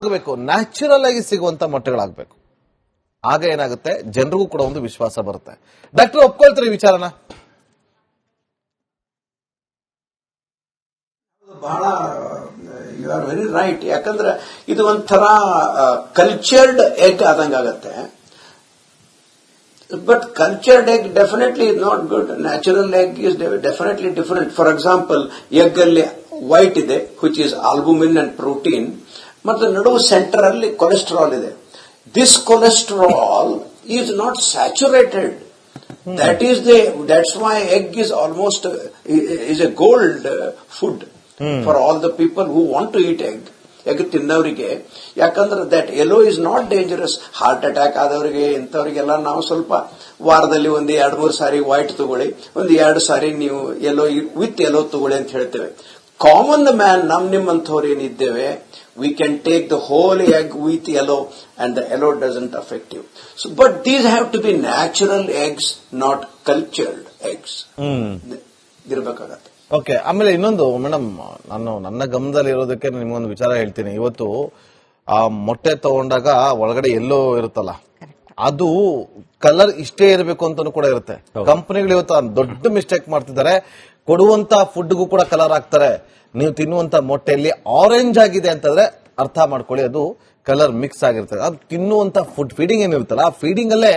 ಆಗಬೇಕು, ನ್ಯಾಚುರಲ್ ಆಗಿ ಸಿಗುವಂತ ಮೊಟ್ಟೆಗಳಾಗಬೇಕು. ಆಗ ಏನಾಗುತ್ತೆ, ಜನರಿಗೂ ಕೂಡ ಒಂದು ವಿಶ್ವಾಸ ಬರುತ್ತೆ. ಡಾಕ್ಟರ್ ಒಪ್ಕೊಳ್ತಾರೆ ಈ ವಿಚಾರನ? ಬಹಳ ಯು ಆರ್ ವೆರಿ ರೈಟ್. ಯಾಕಂದ್ರೆ ಇದು ಒಂಥರ ಕಲ್ಚರ್ಡ್ ಎಗ್ ಆದಂಗಾಗತ್ತೆ. But cultured egg definitely is not good. Natural egg is definitely different. For example, egg ಅಲ್ಲಿ ವೈಟ್ ಇದೆ, which is albumin and protein, ಮತ್ತು ನಡುವು ಸೆಂಟರ್ ಅಲ್ಲಿ ಕೊಲೆಸ್ಟ್ರಾಲ್ ಇದೆ. This cholesterol is not saturated. That's why egg is almost is a gold food for all the people who want to eat egg. Egg ತಿನ್ನೋರಿಗೆ. ಯಾಕಂದ್ರೆ that yellow is not dangerous. Heart attack ಆದವರಿಗೆ ಇಂಥವ್ರಿಗೆಲ್ಲ ನಾವು ಸ್ವಲ್ಪ ವಾರದಲ್ಲಿ ಒಂದು 2-3 ಸಾರಿ white ತಗೊಳ್ಳಿ, ಒಂದು 2 ಸಾರಿ ನೀವು ಎಲ್ಲೋ ವಿತ್ ಎಲ್ಲೋ ತಗೊಳ್ಳಿ ಅಂತ ಹೇಳ್ತೇವೆ. ಕಾಮನ್ ಮ್ಯಾನ್ ನಿಮ್ಮಂಥವ್ರು ಏನಿದ್ದೇವೆ, we can take the whole egg with yellow and the yellow doesn't affect you. So, but these have to be natural eggs, not cultured eggs. ಇರಬೇಕಾಗತ್ತೆ. ಓಕೆ. ಆಮೇಲೆ ಇನ್ನೊಂದು ಮೇಡಮ್, ನಾನು ನನ್ನ ಗಮನದಲ್ಲಿ ಇರೋದಕ್ಕೆ ನಿಮ್ಗೊಂದು ವಿಚಾರ ಹೇಳ್ತೀನಿ. ಇವತ್ತು ಆ ಮೊಟ್ಟೆ ತಗೊಂಡಾಗ ಒಳಗಡೆ ಎಲ್ಲೋ ಇರುತ್ತಲ್ಲ, ಅದು ಕಲರ್ ಇಷ್ಟೇ ಇರಬೇಕು ಅಂತಾನು ಕೂಡ ಇರುತ್ತೆ. ಕಂಪನಿಗಳು ಇವತ್ತು ದೊಡ್ಡ ಮಿಸ್ಟೇಕ್ ಮಾಡ್ತಿದ್ದಾರೆ. ಕೊಡುವಂತ ಫುಡ್ಗೂ ಕೂಡ ಕಲರ್ ಹಾಕ್ತಾರೆ. ನೀವು ತಿನ್ನುವಂತ ಮೊಟ್ಟೆಯಲ್ಲಿ ಆರೆಂಜ್ ಆಗಿದೆ ಅಂತಂದ್ರೆ ಅರ್ಥ ಮಾಡ್ಕೊಳ್ಳಿ, ಅದು ಕಲರ್ ಮಿಕ್ಸ್ ಆಗಿರ್ತದೆ. ಅದು ತಿನ್ನುವಂತ ಫುಡ್ ಫೀಡಿಂಗ್ ಏನಿರುತ್ತಲ್ಲ, ಆ ಫೀಡಿಂಗ್ ಅಲ್ಲೇ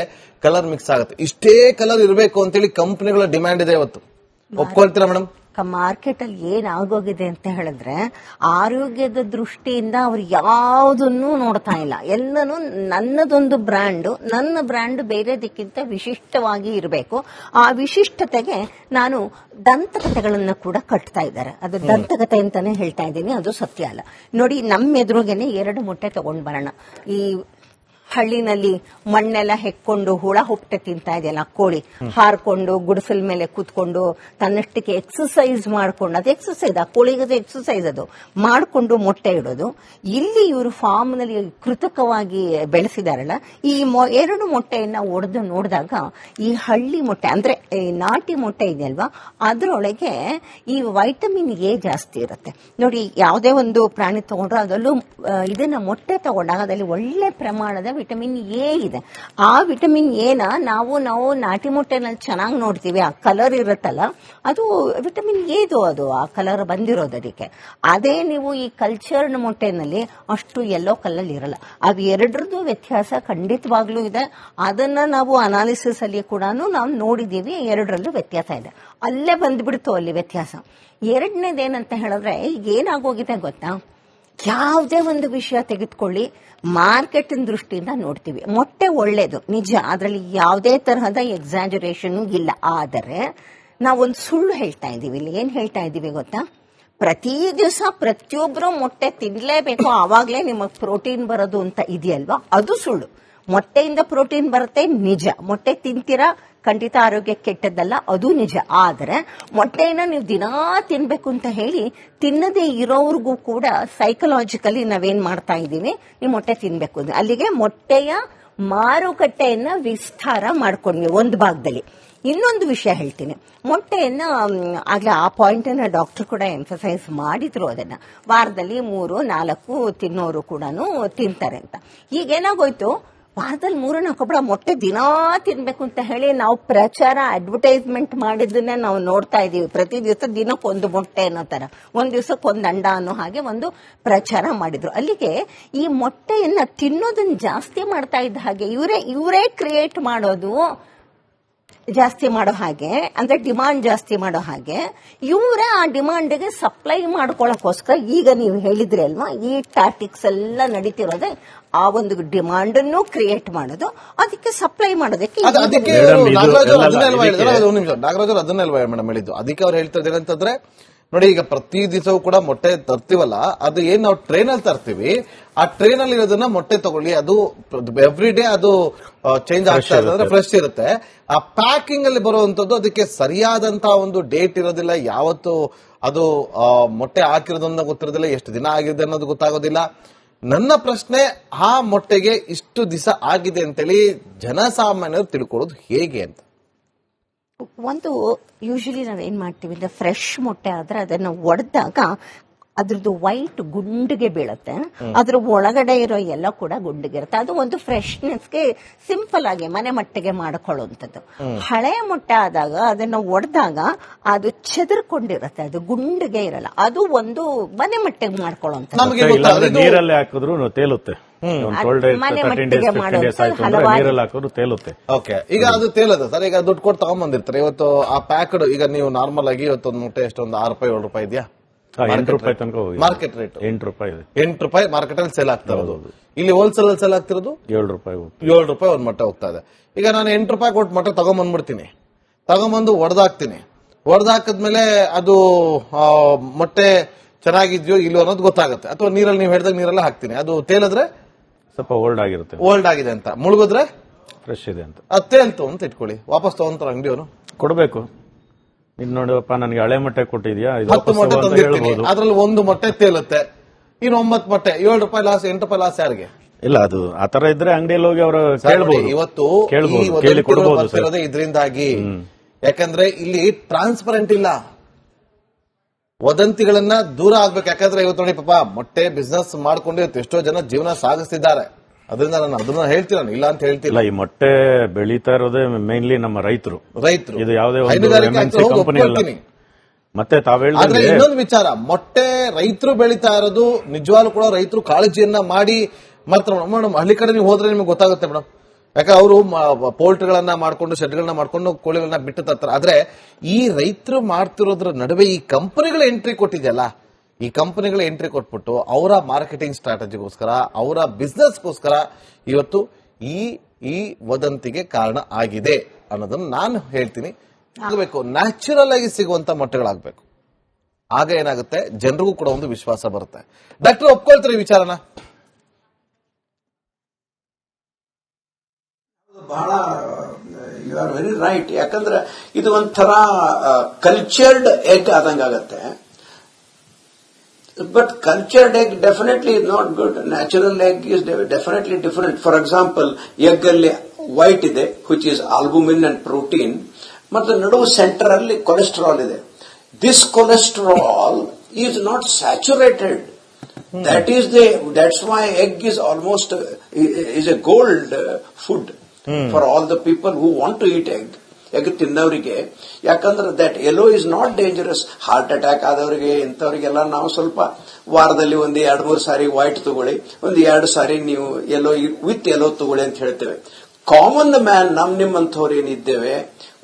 ಕಲರ್ ಮಿಕ್ಸ್ ಆಗುತ್ತೆ. ಇಷ್ಟೇ ಕಲರ್ ಇರಬೇಕು ಅಂತೇಳಿ ಕಂಪನಿಗಳ ಡಿಮ್ಯಾಂಡ್ ಇದೆ ಇವತ್ತು. ಒಪ್ಕೊಳ್ತೀರಾ ಮೇಡಮ್? ಮಾರ್ಕೆಟ್ ಅಲ್ಲಿ ಏನಾಗೋಗಿದೆ ಅಂತ ಹೇಳಿದ್ರೆ, ಆರೋಗ್ಯದ ದೃಷ್ಟಿಯಿಂದ ಅವ್ರು ಯಾವುದನ್ನು ನೋಡ್ತಾ ಇಲ್ಲ. ಎಲ್ಲನೂ ನನ್ನದೊಂದು ಬ್ರ್ಯಾಂಡ್, ನನ್ನ ಬ್ರ್ಯಾಂಡ್ ಬೇರೆದಕ್ಕಿಂತ ವಿಶಿಷ್ಟವಾಗಿ ಇರಬೇಕು. ಆ ವಿಶಿಷ್ಟತೆಗೆ ನಾನು ದಂತಕಥೆಗಳನ್ನ ಕೂಡ ಕಟ್ತಾ ಇದ್ದಾರೆ. ಅದು ದಂತಕಥೆ ಅಂತಾನೆ ಹೇಳ್ತಾ ಇದ್ದೀನಿ, ಅದು ಸತ್ಯ ಅಲ್ಲ. ನೋಡಿ, ನಮ್ಮ ಎದುರುಗೇನೆ 2 ಮೊಟ್ಟೆ ತಗೊಂಡ್ ಬರೋಣ. ಈ ಹಳ್ಳಿನಲ್ಲಿ ಮಣ್ಣೆಲ್ಲ ಹೆಕ್ಕೊಂಡು ಹುಳ ಹುಪ್ಪಟೆ ತಿಂತಾ ಇದೆಯಲ್ಲ, ಕೋಳಿ ಹಾರ್ಕೊಂಡು ಗುಡಿಸಲ್ ಮೇಲೆ ಕೂತ್ಕೊಂಡು ತನ್ನಷ್ಟಕ್ಕೆ ಎಕ್ಸರ್ಸೈಸ್ ಮಾಡ್ಕೊಂಡು, ಅದು ಎಕ್ಸರ್ಸೈಸ್, ಆ ಕೋಳಿಗದು ಎಕ್ಸರ್ಸೈಸ್ ಅದು ಮಾಡ್ಕೊಂಡು ಮೊಟ್ಟೆ ಇಡೋದು. ಇಲ್ಲಿ ಇವರು ಫಾರ್ಮ್ ನಲ್ಲಿ ಕೃತಕವಾಗಿ ಬೆಳೆಸಿದಾರಲ್ಲ, ಈ 2 ಮೊಟ್ಟೆಯನ್ನ ಒಡೆದು ನೋಡಿದಾಗ ಈ ಹಳ್ಳಿ ಮೊಟ್ಟೆ ಅಂದ್ರೆ ಈ ನಾಟಿ ಮೊಟ್ಟೆ ಇದೆಯಲ್ವಾ, ಅದರೊಳಗೆ ಈ ವೈಟಮಿನ್ ಎ ಜಾಸ್ತಿ ಇರುತ್ತೆ. ನೋಡಿ, ಯಾವುದೇ ಒಂದು ಪ್ರಾಣಿ ತಗೊಂಡ್ರು ಅದರಲ್ಲೂ ಇದನ್ನ ಮೊಟ್ಟೆ ತಗೊಂಡಾಗ ಅದರಲ್ಲಿ ಒಳ್ಳೆ ಪ್ರಮಾಣದ ವಿಟಮಿನ್ ಎ ಇದೆ. ಆ ವಿಟಮಿನ್ ಎನ ನಾವು ನಾಟಿ ಮೊಟ್ಟೆನಲ್ಲಿ ಚೆನ್ನಾಗಿ ನೋಡ್ತೀವಿ. ಆ ಕಲರ್ ಇರುತ್ತಲ್ಲ, ಅದು ವಿಟಮಿನ್ ಎದು, ಅದು ಆ ಕಲರ್ ಬಂದಿರೋದು ಅದಕ್ಕೆ. ಅದೇ ನೀವು ಈ ಕಲ್ಚರ್ಡ್ ಮೊಟ್ಟೆನಲ್ಲಿ ಅಷ್ಟು ಯೆಲ್ಲೋ ಕಲರ್ ಇರಲ್ಲ. ಅವು ಎರಡರದ್ದು ವ್ಯತ್ಯಾಸ ಖಂಡಿತವಾಗ್ಲೂ ಇದೆ. ಅದನ್ನ ನಾವು ಅನಾಲಿಸಿಸ್ ಅಲ್ಲಿ ಕೂಡ ನಾವು ನೋಡಿದೀವಿ. ಎರಡರಲ್ಲೂ ವ್ಯತ್ಯಾಸ ಇದೆ. ಅಲ್ಲೇ ಬಂದ್ಬಿಡ್ತು ಅಲ್ಲಿ ವ್ಯತ್ಯಾಸ. ಎರಡನೇದೇನಂತ ಹೇಳಿದ್ರೆ, ಈಗ ಏನಾಗೋಗಿದೆ ಗೊತ್ತಾ, ಯಾವುದೇ ಒಂದು ವಿಷಯ ತೆಗೆದುಕೊಳ್ಳಿ, ಮಾರ್ಕೆಟಿನ ದೃಷ್ಟಿಯಿಂದ ನೋಡ್ತೀವಿ. ಮೊಟ್ಟೆ ಒಳ್ಳೇದು ನಿಜ, ಅದರಲ್ಲಿ ಯಾವುದೇ ತರಹದ ಎಕ್ಸಾಜರೇಷನ್ ಇಲ್ಲ. ಆದರೆ ನಾವೊಂದು ಸುಳ್ಳು ಹೇಳ್ತಾ ಇದ್ದೀವಿ. ಇಲ್ಲಿ ಏನ್ ಹೇಳ್ತಾ ಇದ್ದೀವಿ ಗೊತ್ತಾ, ಪ್ರತಿ ದಿವಸ ಪ್ರತಿಯೊಬ್ಬರು ಮೊಟ್ಟೆ ತಿನ್ಲೇಬೇಕು, ಆವಾಗ್ಲೇ ನಿಮಗೆ ಪ್ರೋಟೀನ್ ಬರೋದು ಅಂತ ಇದೆಯಲ್ವಾ, ಅದು ಸುಳ್ಳು. ಮೊಟ್ಟೆಯಿಂದ ಪ್ರೋಟೀನ್ ಬರುತ್ತೆ ನಿಜ, ಮೊಟ್ಟೆ ತಿಂತೀರಾ, ಖಂಡಿತ ಆರೋಗ್ಯ ಕೆಟ್ಟದ್ದಲ್ಲ, ಅದು ನಿಜ. ಆದರೆ ಮೊಟ್ಟೆನ ನೀವು ದಿನಾ ತಿನ್ಬೇಕು ಅಂತ ಹೇಳಿ ತಿನ್ನದೇ ಇರೋರ್ಗೂ ಕೂಡ ಸೈಕಲಾಜಿಕಲಿ ನಾವೇನ್ ಮಾಡ್ತಾ ಇದ್ದೀವಿ, ನೀವು ಮೊಟ್ಟೆ ತಿನ್ಬೇಕು. ಅಲ್ಲಿಗೆ ಮೊಟ್ಟೆಯ ಮಾರುಕಟ್ಟೆಯನ್ನ ವಿಸ್ತಾರ ಮಾಡ್ಕೊಂಡ್ವಿ ಒಂದು ಭಾಗದಲ್ಲಿ. ಇನ್ನೊಂದು ವಿಷಯ ಹೇಳ್ತೀನಿ, ಮೊಟ್ಟೆಯನ್ನ ಆಗ್ಲೇ ಆ ಪಾಯಿಂಟ್ ಅನ್ನ ಡಾಕ್ಟರ್ ಕೂಡ ಎಂಫಸೈಸ್ ಮಾಡಿದ್ರು. ಅದನ್ನ ವಾರದಲ್ಲಿ 3-4 ತಿನ್ನೋರು ಕೂಡ ತಿಂತಾರೆ ಅಂತ. ಈಗೇನಾಗೋಯ್ತು, ವಾರದಲ್ಲಿ 3-4 ಮೊಟ್ಟೆ ದಿನಾ ತಿನ್ಬೇಕು ಅಂತ ಹೇಳಿ ನಾವು ಪ್ರಚಾರ ಅಡ್ವರ್ಟೈಸ್ಮೆಂಟ್ ಮಾಡಿದ್ದನ್ನೇ ನಾವು ನೋಡ್ತಾ ಇದೀವಿ. ಪ್ರತಿ ದಿವಸ ದಿನಕ್ಕೊಂದು ಮೊಟ್ಟೆ ಅನ್ನೋ ತರ, ಒಂದ್ ದಿವಸಕ್ಕೊಂದು ಅಂಡ ಅನ್ನೋ ಹಾಗೆ ಒಂದು ಪ್ರಚಾರ ಮಾಡಿದ್ರು. ಅಲ್ಲಿಗೆ ಈ ಮೊಟ್ಟೆಯನ್ನ ತಿನ್ನೋದನ್ನ ಜಾಸ್ತಿ ಮಾಡ್ತಾ ಇದ್ದ ಹಾಗೆ ಇವರೇ ಕ್ರಿಯೇಟ್ ಮಾಡೋದು ಜಾಸ್ತಿ ಮಾಡೋ ಹಾಗೆ, ಅಂದ್ರೆ ಡಿಮಾಂಡ್ ಜಾಸ್ತಿ ಮಾಡೋ ಹಾಗೆ, ಇವರೇ ಆ ಡಿಮಾಂಡ್ಗೆ ಸಪ್ಲೈ ಮಾಡ್ಕೊಳ್ಳೋಕೋಸ್ಕರ ಈಗ ನೀವು ಹೇಳಿದ್ರಿ ಅಲ್ವಾ, ಈ ಟ್ಯಾಕ್ಟಿಕ್ಸ್ ಎಲ್ಲ ನಡೀತಿರೋದೆ ಆ ಒಂದು ಡಿಮಾಂಡ್ ಅನ್ನು ಕ್ರಿಯೇಟ್ ಮಾಡೋದು, ಅದಕ್ಕೆ ಸಪ್ಲೈ ಮಾಡೋದಕ್ಕೆ. ನಾಗರಾಜ್ ಅದನ್ನೆಲ್ವಾ ಮೇಡಮ್ ಹೇಳಿದ್ದು. ಅದಕ್ಕೆ ಅವ್ರು ಹೇಳ್ತಾ ಇದ್ದಾರೆ ಅಂತಂದ್ರೆ, ನೋಡಿ, ಈಗ ಪ್ರತಿ ದಿವಸವೂ ಕೂಡ ಮೊಟ್ಟೆ ತರ್ತೀವಲ್ಲ, ಅದು ಏನ್ ನಾವು ಟ್ರೈನ್ ಅಲ್ಲಿ ತರ್ತೀವಿ, ಆ ಟ್ರೈನ್ ಅಲ್ಲಿ ಇರೋದನ್ನ ಮೊಟ್ಟೆ ತಗೊಳ್ಳಿ, ಅದು ಎವ್ರಿ ಡೇ ಅದು ಚೇಂಜ್ ಆಗ್ತಾ ಇರ್ತದೆ, ಫ್ರೆಶ್ ಇರುತ್ತೆ. ಆ ಪ್ಯಾಕಿಂಗ್ ಅಲ್ಲಿ ಬರುವಂತದ್ದು ಅದಕ್ಕೆ ಸರಿಯಾದಂತಹ ಒಂದು ಡೇಟ್ ಇರೋದಿಲ್ಲ. ಯಾವತ್ತು ಅದು ಮೊಟ್ಟೆ ಹಾಕಿರೋದನ್ನ ಗೊತ್ತಿರೋದಿಲ್ಲ, ಎಷ್ಟು ದಿನ ಆಗಿದೆ ಅನ್ನೋದು ಗೊತ್ತಾಗೋದಿಲ್ಲ. ನನ್ನ ಪ್ರಶ್ನೆ, ಆ ಮೊಟ್ಟೆಗೆ ಇಷ್ಟು ದಿವಸ ಆಗಿದೆ ಅಂತೇಳಿ ಜನಸಾಮಾನ್ಯರು ತಿಳ್ಕೊಳ್ಳೋದು ಹೇಗೆ ಅಂತ. ಒಂದು ಯೂಶಲಿ ನಾವೇನ್ ಮಾಡ್ತೀವಿ ಅಂದ್ರೆ, ಫ್ರೆಶ್ ಮೊಟ್ಟೆ ಆದ್ರೆ ಅದನ್ನ ಒಡೆದಾಗ ಅದ್ರದ್ದು ವೈಟ್ ಗುಂಡಿಗೆ ಬೀಳುತ್ತೆ, ಅದ್ರ ಒಳಗಡೆ ಇರೋ ಎಲ್ಲ ಕೂಡ ಗುಂಡಿಗೆ ಇರುತ್ತೆ. ಅದು ಒಂದು ಫ್ರೆಶ್ನೆಸ್ಗೆ ಸಿಂಪಲ್ ಆಗಿ ಮನೆ ಮಟ್ಟಿಗೆ ಮಾಡ್ಕೊಳ್ಳುವಂಥದ್ದು. ಹಳೆಯ ಮೊಟ್ಟೆ ಆದಾಗ ಅದನ್ನ ಒಡೆದಾಗ ಅದು ಚೆದರ್ಕೊಂಡಿರುತ್ತೆ, ಅದು ಗುಂಡಿಗೆ ಇರಲ್ಲ. ಅದು ಒಂದು ಮನೆ ಮಟ್ಟಿಗೆ ಮಾಡ್ಕೊಳ್ಳುವಂಥದ್ದು. ನಮಗೆ ಇಲ್ಲಾಂದ್ರೆ ನೀರಲ್ಲಿ ಹಾಕಿದ್ರು ತೇಲುತ್ತೆ. ಮನೆ ಮಟ್ಟಿಗೆ ಮಾಡೋದು ನೀರಲ್ಲಿ ಹಾಕಿದ್ರು ತೇಲುತ್ತೆ. ಓಕೆ, ಈಗ ಅದು ತೇಲದ ಸರ್. ಈಗ ದುಡ್ಡು ಕೊಟ್ಟು ತಗೊಂಡ್ಬಂದಿರ್ತಾರೆ. ಇವತ್ತು ಆ ಪ್ಯಾಕ್ಡ್, ಈಗ ನೀವು ನಾರ್ಮಲ್ ಆಗಿ ಇವತ್ತೊಂದು ಮೊಟ್ಟೆ ಎಷ್ಟೊಂದು 6 ರೂಪಾಯಿ 7 ರೂಪಾಯಿ ಇದೆಯಾ? 8 ರೂಪಾಯಿ ತನಕ ಹೋಗಿದೆ. ಮಾರ್ಕೆಟ್ ರೇಟ್ 8 ರೂಪಾಯಿ ಇದೆ. 8 ರೂಪಾಯಿ ಮಾರ್ಕೆಟ್ ಅಲ್ಲಿ ಸೇಲ್ ಆಗ್ತಾ ಇರೋದು. ಇಲ್ಲಿ ಹೋಲ್ಸೇಲ್ ಅಲ್ಲಿ ಸೇಲ್ ಆಗ್ತಿರೋದು 7 ರೂಪಾಯಿ ಹೋಗುತ್ತೆ. 7 ರೂಪಾಯಿ ಒಂದ್ ಮೊಟ್ಟೆ ಹೋಗ್ತಾ ಇದೆ. ಈಗ ನಾನು 8 ರೂಪಾಯಿ ಕೊಟ್ಟು ಮೊಟ್ಟೆ ತಗೊಂಡ್ಬಂದ್ಬಿಡ್ತೀನಿ, ತಗೊಂಬಂದು ಒಡೆದಾಕ್ತೀನಿ. ಒಡೆದಾಕದ್ಮೇಲೆ ಅದು ಮೊಟ್ಟೆ ಚೆನ್ನಾಗಿದ್ಯೋ ಇಲ್ಲೋ ಅನ್ನೋದು ಗೊತ್ತಾಗುತ್ತೆ. ಅಥವಾ ನೀರಲ್ಲಿ ನೀವು ಹೇಳಿದಾಗ ನೀರಲ್ಲೇ ಹಾಕ್ತೀನಿ, ಅದು ತೇಲಿದ್ರೆ ಸ್ವಲ್ಪ ಓಲ್ಡ್ ಆಗಿರುತ್ತೆ. ಓಲ್ಡ್ ಆಗಿದೆ ಅಂತ, ಮುಳುಗಿದ್ರೆ ಫ್ರೆಶ್ ಇದೆ ಅಂತ. ಅದು ತೇಲ್ತು ಅಂತ ಇಟ್ಕೊಳ್ಳಿ, ವಾಪಸ್ ತಗೊಂತಾರ ಅಂಗಡಿಯವರು. ಕೊಡಬೇಕು. ಇದು ನೋಡಿವಪ್ಪ ನನಗೆ ಹಳೆ ಮೊಟ್ಟೆ ಕೊಟ್ಟಿದ್ಯಾ, 10 ಮೊಟ್ಟೆ ತಂದಿರ್ತೀನಿ, ಅದ್ರಲ್ಲಿ ಒಂದು ಮೊಟ್ಟೆ ತೇಲುತ್ತೆ, ಇನ್ನು 9 ಮೊಟ್ಟೆ 7 ರೂಪಾಯಿ ಲಾಸ್, 8 ರೂಪಾಯಿ ಲಾಸ್ ಯಾರಿಗೆ? ಇಲ್ಲ, ಅದು ಆತರ ಇದ್ರೆ ಅಂಗಡಿಯಲ್ಲಿ ಹೋಗಿ ಅವರು ಕೇಳಬಹುದು. ಇವತ್ತು ಕೇಳಿ ಕೊಡಬಹುದು ಸರ್. ಇದರಿಂದಾಗಿ ಯಾಕಂದ್ರೆ ಇಲ್ಲಿ ಟ್ರಾನ್ಸ್ಪರೆಂಟ್ ಇಲ್ಲ, ವದಂತಿಗಳನ್ನ ದೂರ ಆಗ್ಬೇಕು. ಯಾಕಂದ್ರೆ ಇವತ್ತು ನೋಡಿ ಪಾಪ ಮೊಟ್ಟೆ ಬಿಸ್ನೆಸ್ ಮಾಡ್ಕೊಂಡು ಇವತ್ತು ಎಷ್ಟೋ ಜನ ಜೀವನ ಸಾಗಿಸ್ತಿದ್ದಾರೆ. ಅದರಿಂದ ನಾನು ಅದನ್ನ ಹೇಳ್ತೀನಿ, ನಾನು ಇಲ್ಲ ಅಂತ ಹೇಳ್ತಿಲ್ಲ. ಈ ಮೊಟ್ಟೆ ಬೆಳೀತಾ ಇರೋದೇ ಮೇನ್ಲಿ ನಮ್ಮ ರೈತರು. ಇದು ಯಾವುದೇ ಕಂಪನಿ ಅಲ್ಲ. ಮತ್ತೆ ತಾವ್ ಆದ್ರೆ ಇನ್ನೊಂದು ವಿಚಾರ, ಮೊಟ್ಟೆ ರೈತರು ಬೆಳೀತಾ ಇರೋದು ನಿಜವಾಗ್ಲೂ ಕೂಡ ರೈತರು ಕಾಳಜಿಯನ್ನ ಮಾಡಿ. ಮಾತ್ರ ಮೇಡಮ್ ಹಳ್ಳಿ ಕಡೆ ನೀವು ಹೋದ್ರೆ ನಿಮ್ಗೆ ಗೊತ್ತಾಗುತ್ತೆ ಮೇಡಮ್. ಯಾಕಂದ್ರೆ ಅವರು ಪೋಲ್ಟ್ರಿಗಳನ್ನ ಮಾಡ್ಕೊಂಡು ಶೆಡ್ಗಳನ್ನ ಮಾಡ್ಕೊಂಡು ಕೋಳಿಗಳನ್ನ ಬಿಟ್ಟು ತರ್ತಾರೆ. ಆದ್ರೆ ಈ ರೈತರು ಮಾಡ್ತಿರೋದ್ರ ನಡುವೆ ಈ ಕಂಪನಿಗಳ ಎಂಟ್ರಿ ಕೊಟ್ಟಿದೆಯಲ್ಲ, ಈ ಕಂಪನಿಗಳ ಎಂಟ್ರಿ ಕೊಟ್ಬಿಟ್ಟು ಅವರ ಮಾರ್ಕೆಟಿಂಗ್ ಸ್ಟ್ರಾಟಜಿಗೋಸ್ಕರ, ಅವರ ಬಿಸ್ನೆಸ್ಗೋಸ್ಕರ ಇವತ್ತು ಈ ವದಂತಿಗೆ ಕಾರಣ ಆಗಿದೆ ಅನ್ನೋದನ್ನ ನಾನು ಹೇಳ್ತೀನಿ. ಆಗಬೇಕು, ನ್ಯಾಚುರಲ್ ಆಗಿ ಸಿಗುವಂತ ಮೊಟ್ಟೆಗಳಾಗಬೇಕು. ಆಗ ಏನಾಗುತ್ತೆ, ಜನರಿಗೂ ಕೂಡ ಒಂದು ವಿಶ್ವಾಸ ಬರುತ್ತೆ. ಡಾಕ್ಟರ್ ಒಪ್ಕೊಳ್ತಾರೆ ಈ ವಿಚಾರನ? ಬಹಳ ಯು ಆರ್ ವೆರಿ ರೈಟ್. ಯಾಕಂದ್ರೆ ಇದು ಒಂಥರ ಕಲ್ಚರ್ಡ್ ಎಗ್ ಆದಂಗಾಗತ್ತೆ. But cultured egg definitely is not good. Natural egg is definitely different. For example, egg alli white ಇದೆ, which is albumin and protein, ಮತ್ತು ನಡುವು ಸೆಂಟರ್ ಅಲ್ಲಿ ಕೊಲೆಸ್ಟ್ರಾಲ್ ಇದೆ. This cholesterol is not saturated. That's why egg is almost is a gold food for all the people who want to eat egg. Egg ತಿನ್ನೋರಿಗೆ. ಯಾಕಂದ್ರೆ that yellow is not dangerous. Heart attack ಆದವರಿಗೆ ಇಂಥವ್ರಿಗೆಲ್ಲ ನಾವು ಸ್ವಲ್ಪ ವಾರದಲ್ಲಿ ಒಂದು 2-3 ಸಾರಿ white ತಗೊಳ್ಳಿ, ಒಂದು 2 ಸಾರಿ ನೀವು ಎಲ್ಲೋ ವಿತ್ ಎಲ್ಲೋ ತಗೊಳ್ಳಿ ಅಂತ ಹೇಳ್ತೇವೆ. ಕಾಮನ್ ಮ್ಯಾನ್ ನಿಮ್ಮಂಥವ್ರು ಏನಿದ್ದೇವೆ,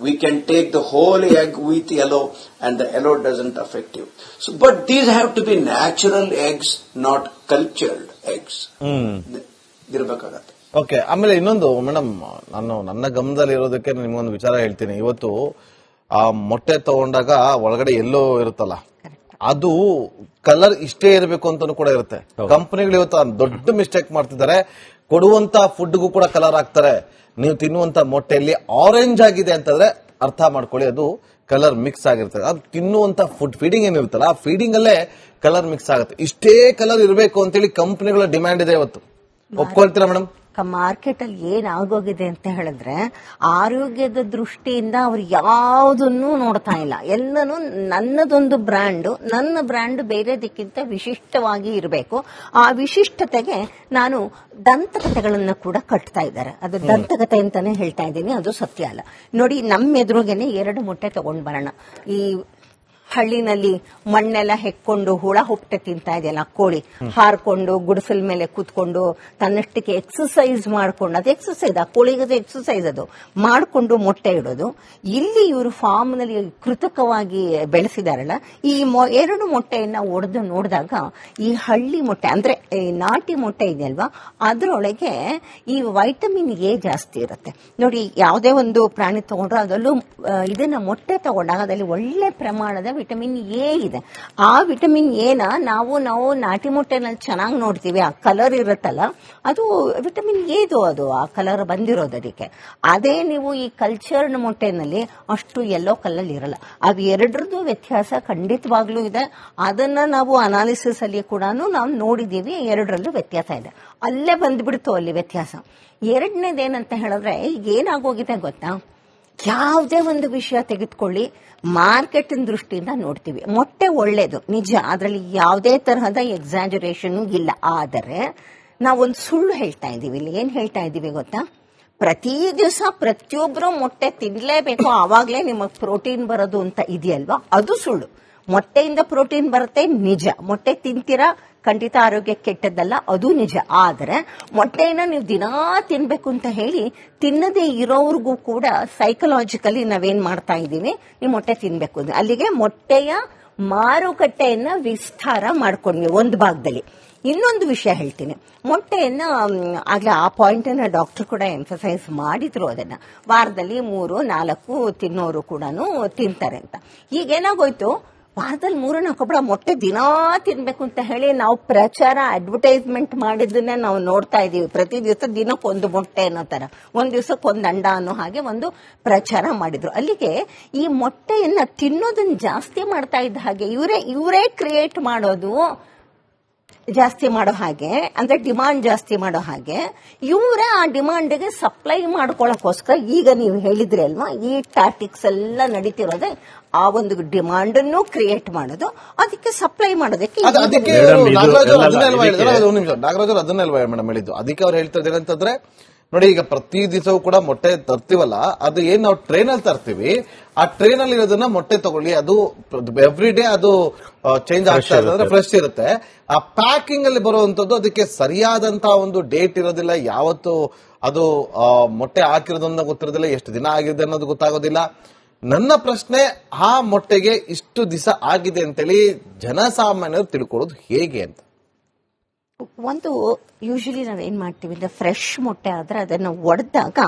we can take the whole egg with yellow and the yellow doesn't affect you. So, but these have to be natural eggs, not cultured eggs. ಇರಬೇಕಾಗತ್ತೆ. ಓಕೆ, ಆಮೇಲೆ ಇನ್ನೊಂದು ಮೇಡಮ್, ನಾನು ನನ್ನ ಗಮನದಲ್ಲಿ ಇರೋದಕ್ಕೆ ನಿಮ್ಗೊಂದು ವಿಚಾರ ಹೇಳ್ತೀನಿ. ಇವತ್ತು ಆ ಮೊಟ್ಟೆ ತಗೊಂಡಾಗ ಒಳಗಡೆ ಎಲ್ಲೋ ಇರುತ್ತಲ್ಲ, ಅದು ಕಲರ್ ಇಷ್ಟೇ ಇರಬೇಕು ಅಂತಾನು ಕೂಡ ಇರುತ್ತೆ. ಕಂಪನಿಗಳು ಇವತ್ತು ದೊಡ್ಡ ಮಿಸ್ಟೇಕ್ ಮಾಡ್ತಿದ್ದಾರೆ. ಕೊಡುವಂತ ಫುಡ್ಗೂ ಕೂಡ ಕಲರ್ ಹಾಕ್ತಾರೆ. ನೀವು ತಿನ್ನುವಂತ ಮೊಟ್ಟೆಯಲ್ಲಿ ಆರೆಂಜ್ ಆಗಿದೆ ಅಂತಂದ್ರೆ ಅರ್ಥ ಮಾಡ್ಕೊಳ್ಳಿ, ಅದು ಕಲರ್ ಮಿಕ್ಸ್ ಆಗಿರ್ತದೆ. ಅದು ತಿನ್ನುವಂತ ಫುಡ್ ಫೀಡಿಂಗ್ ಏನಿರುತ್ತಲ್ಲ, ಆ ಫೀಡಿಂಗ್ ಅಲ್ಲೇ ಕಲರ್ ಮಿಕ್ಸ್ ಆಗುತ್ತೆ. ಇಷ್ಟೇ ಕಲರ್ ಇರಬೇಕು ಅಂತೇಳಿ ಕಂಪನಿಗಳ ಡಿಮ್ಯಾಂಡ್ ಇದೆ ಇವತ್ತು. ಒಪ್ಕೊಳ್ತೀರಾ ಮೇಡಮ್? ಮಾರ್ಕೆಟ್ ಅಲ್ಲಿ ಏನಾಗೋಗಿದೆ ಅಂತ ಹೇಳಿದ್ರೆ, ಆರೋಗ್ಯದ ದೃಷ್ಟಿಯಿಂದ ಅವ್ರು ಯಾವುದನ್ನು ನೋಡ್ತಾ ಇಲ್ಲ. ಎಲ್ಲನೂ ನನ್ನದೊಂದು ಬ್ರ್ಯಾಂಡು, ನನ್ನ ಬ್ರ್ಯಾಂಡ್ ಬೇರೆದಕ್ಕಿಂತ ವಿಶಿಷ್ಟವಾಗಿ ಇರಬೇಕು. ಆ ವಿಶಿಷ್ಟತೆಗೆ ನಾನು ದಂತಕಥೆಗಳನ್ನ ಕೂಡ ಕಟ್ತಾ ಇದ್ದಾರೆ. ಅದು ದಂತಕಥೆ ಅಂತಾನೆ ಹೇಳ್ತಾ ಇದ್ದೀನಿ, ಅದು ಸತ್ಯ ಅಲ್ಲ. ನೋಡಿ, ನಮ್ಮ ಎದುರುಗೇನೆ 2 ಮೊಟ್ಟೆ ತಗೊಂಡ್ ಬರೋಣ. ಈ ಹಳ್ಳಿನಲ್ಲಿ ಮಣ್ಣೆಲ್ಲ ಹೆಕ್ಕೊಂಡು ಹುಳ ಹುಪ್ಪಟೆ ತಿಂತಾ ಇದೆಯಲ್ಲ, ಕೋಳಿ ಹಾರ್ಕೊಂಡು ಗುಡಿಸಲ್ ಮೇಲೆ ಕೂತ್ಕೊಂಡು ತನ್ನಷ್ಟಕ್ಕೆ ಎಕ್ಸರ್ಸೈಸ್ ಮಾಡ್ಕೊಂಡು, ಅದು ಎಕ್ಸರ್ಸೈಸ್, ಆ ಕೋಳಿಗದು ಎಕ್ಸರ್ಸೈಸ್ ಅದು ಮಾಡ್ಕೊಂಡು ಮೊಟ್ಟೆ ಇಡೋದು. ಇಲ್ಲಿ ಇವರು ಫಾರ್ಮ್ ನಲ್ಲಿ ಕೃತಕವಾಗಿ ಬೆಳೆಸಿದಾರಲ್ಲ, ಈ 2 ಮೊಟ್ಟೆಯನ್ನ ಒಡೆದು ನೋಡಿದಾಗ ಈ ಹಳ್ಳಿ ಮೊಟ್ಟೆ ಅಂದ್ರೆ ನಾಟಿ ಮೊಟ್ಟೆ ಇದೆಯಲ್ವಾ, ಅದರೊಳಗೆ ಈ ವೈಟಮಿನ್ ಎ ಜಾಸ್ತಿ ಇರುತ್ತೆ. ನೋಡಿ, ಯಾವುದೇ ಒಂದು ಪ್ರಾಣಿ ತಗೊಂಡ್ರೆ ಅದರಲ್ಲೂ ಇದನ್ನ ಮೊಟ್ಟೆ ತಗೊಂಡಾಗ ಅದರಲ್ಲಿ ಒಳ್ಳೆ ಪ್ರಮಾಣದ ವಿಟಮಿನ್ ಎ ಇದೆ. ಆ ವಿಟಮಿನ್ ಎನ ನಾವು ನಾಟಿ ಮೊಟ್ಟೆನಲ್ಲಿ ಚೆನ್ನಾಗಿ ನೋಡ್ತೀವಿ. ಆ ಕಲರ್ ಇರುತ್ತಲ್ಲ, ಅದು ವಿಟಮಿನ್ ಎದು, ಅದು ಆ ಕಲರ್ ಬಂದಿರೋದಕ್ಕೆ. ಅದೇ ನೀವು ಈ ಕಲ್ಚರ್ಡ್ ಮೊಟ್ಟೆನಲ್ಲಿ ಅಷ್ಟು ಯೆಲ್ಲೋ ಕಲರ್ ಇರಲ್ಲ. ಅದು ಎರಡರದ್ದು ವ್ಯತ್ಯಾಸ ಖಂಡಿತವಾಗ್ಲೂ ಇದೆ. ಅದನ್ನ ನಾವು ಅನಾಲಿಸಿಸ್ ಅಲ್ಲಿ ಕೂಡ ನಾವು ನೋಡಿದೀವಿ. ಎರಡರಲ್ಲೂ ವ್ಯತ್ಯಾಸ ಇದೆ, ಅಲ್ಲೇ ಬಂದ್ಬಿಡ್ತು ಅಲ್ಲಿ ವ್ಯತ್ಯಾಸ. ಎರಡನೇದೇನಂತ ಹೇಳಿದ್ರೆ, ಈಗ ಏನಾಗೋಗಿದೆ ಗೊತ್ತಾ, ಯಾವುದೇ ಒಂದು ವಿಷಯ ತೆಗೆದುಕೊಳ್ಳಿ, ಮಾರ್ಕೆಟ್ ದೃಷ್ಟಿಯಿಂದ ನೋಡ್ತೀವಿ. ಮೊಟ್ಟೆ ಒಳ್ಳೇದು ನಿಜ, ಅದರಲ್ಲಿ ಯಾವುದೇ ತರಹದ ಎಕ್ಸಾಜರೇಷನ್ ಇಲ್ಲ. ಆದರೆ ನಾವೊಂದು ಸುಳ್ಳು ಹೇಳ್ತಾ ಇದೀವಿ. ಇಲ್ಲಿ ಏನ್ ಹೇಳ್ತಾ ಇದೀವಿ ಗೊತ್ತಾ? ಪ್ರತಿ ದಿವಸ ಪ್ರತಿಯೊಬ್ರು ಮೊಟ್ಟೆ ತಿನ್ಲೇಬೇಕು, ಆವಾಗ್ಲೇ ನಿಮಗ್ ಪ್ರೋಟೀನ್ ಬರೋದು ಅಂತ ಇದೆಯಲ್ವಾ, ಅದು ಸುಳ್ಳು. ಮೊಟ್ಟೆಯಿಂದ ಪ್ರೋಟೀನ್ ಬರುತ್ತೆ ನಿಜ, ಮೊಟ್ಟೆ ತಿಂತೀರಾ ಖಂಡಿತ ಆರೋಗ್ಯಕ್ಕೆ ಕೆಟ್ಟದ್ದಲ್ಲ, ಅದು ನಿಜ. ಆದರೆ ಮೊಟ್ಟೆನ ನೀವು ದಿನಾ ತಿನ್ಬೇಕು ಅಂತ ಹೇಳಿ ತಿನ್ನದೇ ಇರೋರ್ಗೂ ಕೂಡ ಸೈಕಲಾಜಿಕಲಿ ನಾವೇನ್ ಮಾಡ್ತಾ ಇದ್ದೀವಿ, ನೀವು ಮೊಟ್ಟೆ ತಿನ್ಬೇಕು ಅಂದ್ರೆ ಅಲ್ಲಿಗೆ ಮೊಟ್ಟೆಯ ಮಾರುಕಟ್ಟೆಯನ್ನ ವಿಸ್ತಾರ ಮಾಡ್ಕೊಂಡ್ವಿ ಒಂದು ಭಾಗದಲ್ಲಿ. ಇನ್ನೊಂದು ವಿಷಯ ಹೇಳ್ತೀನಿ, ಮೊಟ್ಟೆಯನ್ನ ಆಗ್ಲೇ ಆ ಪಾಯಿಂಟ್ ಅನ್ನ ಡಾಕ್ಟರ್ ಕೂಡ ಎಂಫಸೈಸ್ ಮಾಡಿದ್ರು, ಅದನ್ನ ವಾರದಲ್ಲಿ 3-4 ತಿನ್ನೋರು ಕೂಡ ತಿಂತಾರೆ ಅಂತ. ಈಗೇನಾಗೋಯ್ತು, ವಾರದಲ್ಲಿ 3-4 ಮೊಟ್ಟೆ ದಿನಾ ತಿನ್ಬೇಕು ಅಂತ ಹೇಳಿ ನಾವು ಪ್ರಚಾರ ಅಡ್ವರ್ಟೈಸ್ಮೆಂಟ್ ಮಾಡಿದ್ದನ್ನ ನಾವು ನೋಡ್ತಾ ಇದೀವಿ. ಪ್ರತಿ ದಿವಸ ದಿನಕ್ಕೊಂದು ಮೊಟ್ಟೆ ಅನ್ನೋ ತರ, ಒಂದ್ ದಿವಸಕ್ಕೊಂದು ಅಂಡ ಅನ್ನೋ ಹಾಗೆ ಒಂದು ಪ್ರಚಾರ ಮಾಡಿದ್ರು. ಅಲ್ಲಿಗೆ ಈ ಮೊಟ್ಟೆಯನ್ನ ತಿನ್ನೋದನ್ನ ಜಾಸ್ತಿ ಮಾಡ್ತಾ ಇದ್ದ ಹಾಗೆ ಇವರೇ ಕ್ರಿಯೇಟ್ ಮಾಡೋದು ಜಾಸ್ತಿ ಮಾಡೋ ಹಾಗೆ, ಅಂದ್ರೆ ಡಿಮಾಂಡ್ ಜಾಸ್ತಿ ಮಾಡೋ ಹಾಗೆ, ಇವರೇ ಆ ಡಿಮಾಂಡ್ಗೆ ಸಪ್ಲೈ ಮಾಡ್ಕೊಳಕ್ಕೋಸ್ಕರ ಈಗ ನೀವು ಹೇಳಿದ್ರಿ ಅಲ್ವಾ, ಈ ಟ್ಯಾಕ್ಟಿಕ್ಸ್ ಎಲ್ಲ ನಡೀತಿರೋದೇ ಆ ಒಂದು ಡಿಮಾಂಡ್ ಅನ್ನು ಕ್ರಿಯೇಟ್ ಮಾಡೋದು, ಅದಕ್ಕೆ ಸಪ್ಲೈ ಮಾಡೋದಕ್ಕೆ. ಅದಕ್ಕೆ ನಾಗರಾಜ್ ಅವರು ಅದನ್ನೆಲ್ವಾ ಮೇಡಮ್ ಹೇಳಿದ್ದು. ಅದಕ್ಕೆ ಅವ್ರು ಹೇಳ್ತಾ ಇದ್ದಾರೆ ಅಂತಂದ್ರೆ, ನೋಡಿ ಈಗ ಪ್ರತಿ ದಿವಸವೂ ಕೂಡ ಮೊಟ್ಟೆ ತರ್ತೀವಲ್ಲ, ಅದು ಏನ್ ನಾವು ಟ್ರೈನ್ ಅಲ್ಲಿ ತರ್ತೀವಿ, ಆ ಟ್ರೈನ್ ಅಲ್ಲಿ ಇರೋದನ್ನ ಮೊಟ್ಟೆ ತಗೊಳ್ಳಿ, ಅದು ಎವ್ರಿ ಡೇ ಅದು ಚೇಂಜ್ ಆಗ್ತಾ ಇರೋದ್ರೆ ಫ್ರೆಶ್ ಇರುತ್ತೆ. ಆ ಪ್ಯಾಕಿಂಗ್ ಅಲ್ಲಿ ಬರುವಂತದ್ದು ಅದಕ್ಕೆ ಸರಿಯಾದಂತಹ ಒಂದು ಡೇಟ್ ಇರೋದಿಲ್ಲ, ಯಾವತ್ತು ಅದು ಮೊಟ್ಟೆ ಹಾಕಿರೋದನ್ನ ಗೊತ್ತಿರೋದಿಲ್ಲ, ಎಷ್ಟು ದಿನ ಆಗಿದೆ ಅನ್ನೋದು ಗೊತ್ತಾಗೋದಿಲ್ಲ. ನನ್ನ ಪ್ರಶ್ನೆ, ಆ ಮೊಟ್ಟೆಗೆ ಇಷ್ಟು ದಿವಸ ಆಗಿದೆ ಅಂತೇಳಿ ಜನಸಾಮಾನ್ಯರು ತಿಳ್ಕೊಳ್ಳೋದು ಹೇಗೆ ಅಂತ. ಒಂದು ಯೂಶಲಿ ನಾವೇನ್ ಮಾಡ್ತೀವಿ ಅಂದ್ರೆ, ಫ್ರೆಶ್ ಮೊಟ್ಟೆ ಆದ್ರೆ ಅದನ್ನ ಒಡೆದಾಗ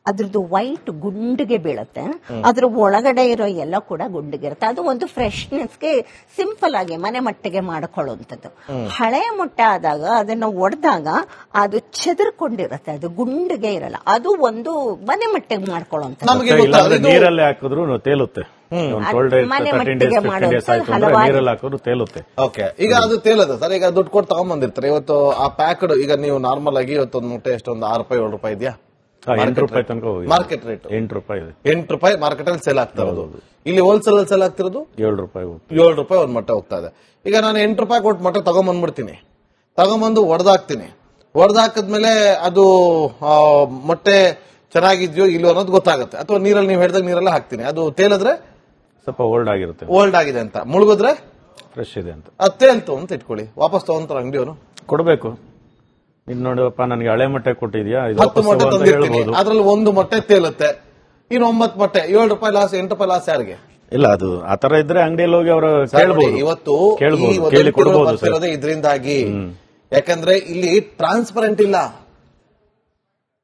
ಅದ್ರದ್ದು ವೈಟ್ ಗುಂಡಿಗೆ ಬೀಳುತ್ತೆ, ಅದ್ರ ಒಳಗಡೆ ಇರೋ ಎಲ್ಲ ಕೂಡ ಗುಂಡಿಗಿರುತ್ತೆ. ಅದು ಒಂದು ಫ್ರೆಶ್ನೆಸ್ಗೆ ಸಿಂಪಲ್ ಆಗಿ ಮನೆ ಮಟ್ಟಿಗೆ ಮಾಡ್ಕೊಳ್ಳುವಂಥದ್ದು. ಹಳೆ ಮೊಟ್ಟೆ ಆದಾಗ ಅದನ್ನ ಒಡೆದಾಗ ಅದು ಚೆದರ್ಕೊಂಡಿರುತ್ತೆ, ಅದು ಗುಂಡಿಗೆ ಇರಲ್ಲ, ಅದು ಒಂದು ಮನೆ ಮಟ್ಟಿಗೆ ಮಾಡ್ಕೊಳ್ಳುವಂಥದ್ದು. ನೀರಲ್ಲಿ ಹಾಕಿದ್ರು ತೇಲುತ್ತೆ, ಮನೆ ಮಟ್ಟಿಗೆ ನೀರಲ್ಲಿ ಹಾಕಿದ್ರು ತೇಲುತ್ತೆ. ಓಕೆ, ಈಗ ಅದು ತೇಲದ ಸರ್, ಈಗ ದುಡ್ಡು ಕೊಟ್ಟು ತಗೊಂಡ್ಬಂದಿರ್ತಾರೆ. ಇವತ್ತು ಆ ಪ್ಯಾಕ್ಡ್, ಈಗ ನೀವು ನಾರ್ಮಲ್ ಆಗಿ ಇವತ್ತೊಂದು ಮೊಟ್ಟೆ ಎಷ್ಟೊಂದು ₹6-7 ಇದೆಯಾ ₹8 ತನಕ ಮಾರ್ಕೆಟ್ ರೇಟ್? ₹8 ಮಾರ್ಕೆಟ್ ಅಲ್ಲಿ ಸೇಲ್ ಆಗ್ತಾ ಇರೋದು. ಇಲ್ಲಿ ಹೋಲ್ಸೇಲ್ ಅಲ್ಲಿ ಸೇಲ್ ಆಗ್ತಿರೋದು ₹7 ಒಂದ್ ಮೊಟ್ಟೆ ಹೋಗ್ತಾ ಇದೆ. ಈಗ ನಾನು ₹8 ಕೊಟ್ಟು ಮೊಟ್ಟೆ ತಗೊಂಡ್ಬಂದ್ಬಿಡ್ತೀನಿ, ತಗೊಂಡ್ಬಂದು ಒಡೆದಾಕಿದ್ಮೇಲೆ ಅದು ಮೊಟ್ಟೆ ಚೆನ್ನಾಗಿದ್ಯೋ ಇಲ್ಲೋ ಅನ್ನೋದು ಗೊತ್ತಾಗುತ್ತೆ. ಅಥವಾ ನೀರಲ್ಲಿ ನೀವು ಹೇಳಿದಾಗ ನೀರೆಲ್ಲ ಹಾಕ್ತೀನಿ, ಅದು ತೇಲಿದ್ರೆ ಸ್ವಲ್ಪ ಓಲ್ಡ್ ಆಗಿದೆ ಅಂತ, ಮುಳುಗಿದ್ರೆ ಫ್ರೆಶ್ ಇದೆ ಅಂತ. ಅದು ತೇಲ್ತು ಅಂತ ಇಟ್ಕೊಳ್ಳಿ, ವಾಪಸ್ ತಗೊಂತಾರ ಅಂಗಡಿಯವನು, ಕೊಡ್ಬೇಕು. ನೀನ್ ನೋಡಿವಪ್ಪ ನನಗೆ ಹಳೆ ಮೊಟ್ಟೆ ಕೊಟ್ಟಿದ್ಯಾ, 10 ಮೊಟ್ಟೆ ತಂದಿರ್ತೀನಿ, ಅದ್ರಲ್ಲಿ 1 ಮೊಟ್ಟೆ ತೇಲುತ್ತೆ, ಇನ್ನು 9 ಮೊಟ್ಟೆ ₹7 ಲಾಸ್, ₹8 ಲಾಸ್ ಯಾರಿಗೆ? ಇಲ್ಲ, ಅದು ಆತರ ಇದ್ರೆ ಅಂಗಡಿಯಲ್ಲಿ ಹೋಗಿ ಅವರು ಕೇಳಬಹುದು. ಇವತ್ತು ಬರ್ತಿರೋದೇ ಇದರಿಂದಾಗಿ, ಯಾಕಂದ್ರೆ ಇಲ್ಲಿ ಟ್ರಾನ್ಸ್ಪರೆಂಟ್ ಇಲ್ಲ,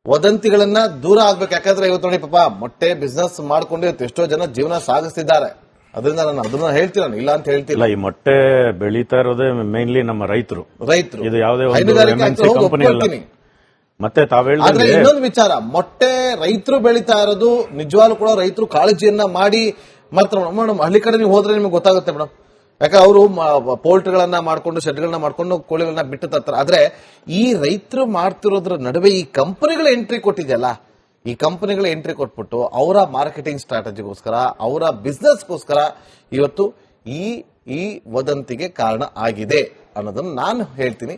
ವದಂತಿಗಳನ್ನ ದೂರ ಆಗ್ಬೇಕು. ಯಾಕಂದ್ರೆ ಇವತ್ತು ನೋಡಿ ಪಾಪ ಮೊಟ್ಟೆ ಬಿಸ್ನೆಸ್ ಮಾಡ್ಕೊಂಡು ಎಷ್ಟೋ ಜನ ಜೀವನ ಸಾಗಿಸ್ತಿದ್ದಾರೆ. ಅದರಿಂದ ನಾನು ಅದನ್ನ ಹೇಳ್ತೀನಿ, ಇಲ್ಲ ಅಂತ ಹೇಳ್ತಿಲ್ಲ. ಈ ಮೊಟ್ಟೆ ಬೆಳೀತಾ ಇರೋದೇ ಮೇನ್ಲಿ ನಮ್ಮ ರೈತರು, ಇದು ಯಾವುದೇ ಕಂಪನಿ ಅಲ್ಲ. ಮತ್ತೆ ತಾವೇಳಿದ್ರೆ ಇನ್ನೊಂದು ವಿಚಾರ, ಮೊಟ್ಟೆ ರೈತರು ಬೆಳೀತಾ ಇರೋದು ನಿಜವಾಗ್ಲೂ ಕೂಡ ರೈತರು ಕಾಳಜಿಯನ್ನ ಮಾಡಿ ಮಾತ್ರ. ಮೇಡಮ್ ಹಳ್ಳಿ ಕಡೆ ನೀವು ಹೋದ್ರೆ ನಿಮ್ಗೆ ಗೊತ್ತಾಗುತ್ತೆ ಮೇಡಮ್, ಯಾಕಂದ್ರೆ ಅವರು ಪೋಲ್ಟ್ರಿಗಳನ್ನ ಮಾಡ್ಕೊಂಡು ಶೆಡ್ಗಳನ್ನ ಮಾಡ್ಕೊಂಡು ಕೋಳಿಗಳನ್ನ ಬಿಟ್ಟು ತರ್ತಾರೆ. ಆದ್ರೆ ಈ ರೈತರು ಮಾಡ್ತಿರೋದ್ರ ನಡುವೆ ಈ ಕಂಪನಿಗಳ ಎಂಟ್ರಿ ಕೊಟ್ಟಿದೆಯಲ್ಲ, ಈ ಕಂಪನಿಗಳ ಎಂಟ್ರಿ ಕೊಟ್ಬಿಟ್ಟು ಅವರ ಮಾರ್ಕೆಟಿಂಗ್ ಸ್ಟ್ರಾಟಜಿಗೋಸ್ಕರ, ಅವರ ಬಿಸ್ನೆಸ್ಗೋಸ್ಕರ ಇವತ್ತು ಈ ವದಂತಿಗೆ ಕಾರಣ ಆಗಿದೆ ಅನ್ನೋದನ್ನ ನಾನು ಹೇಳ್ತೀನಿ.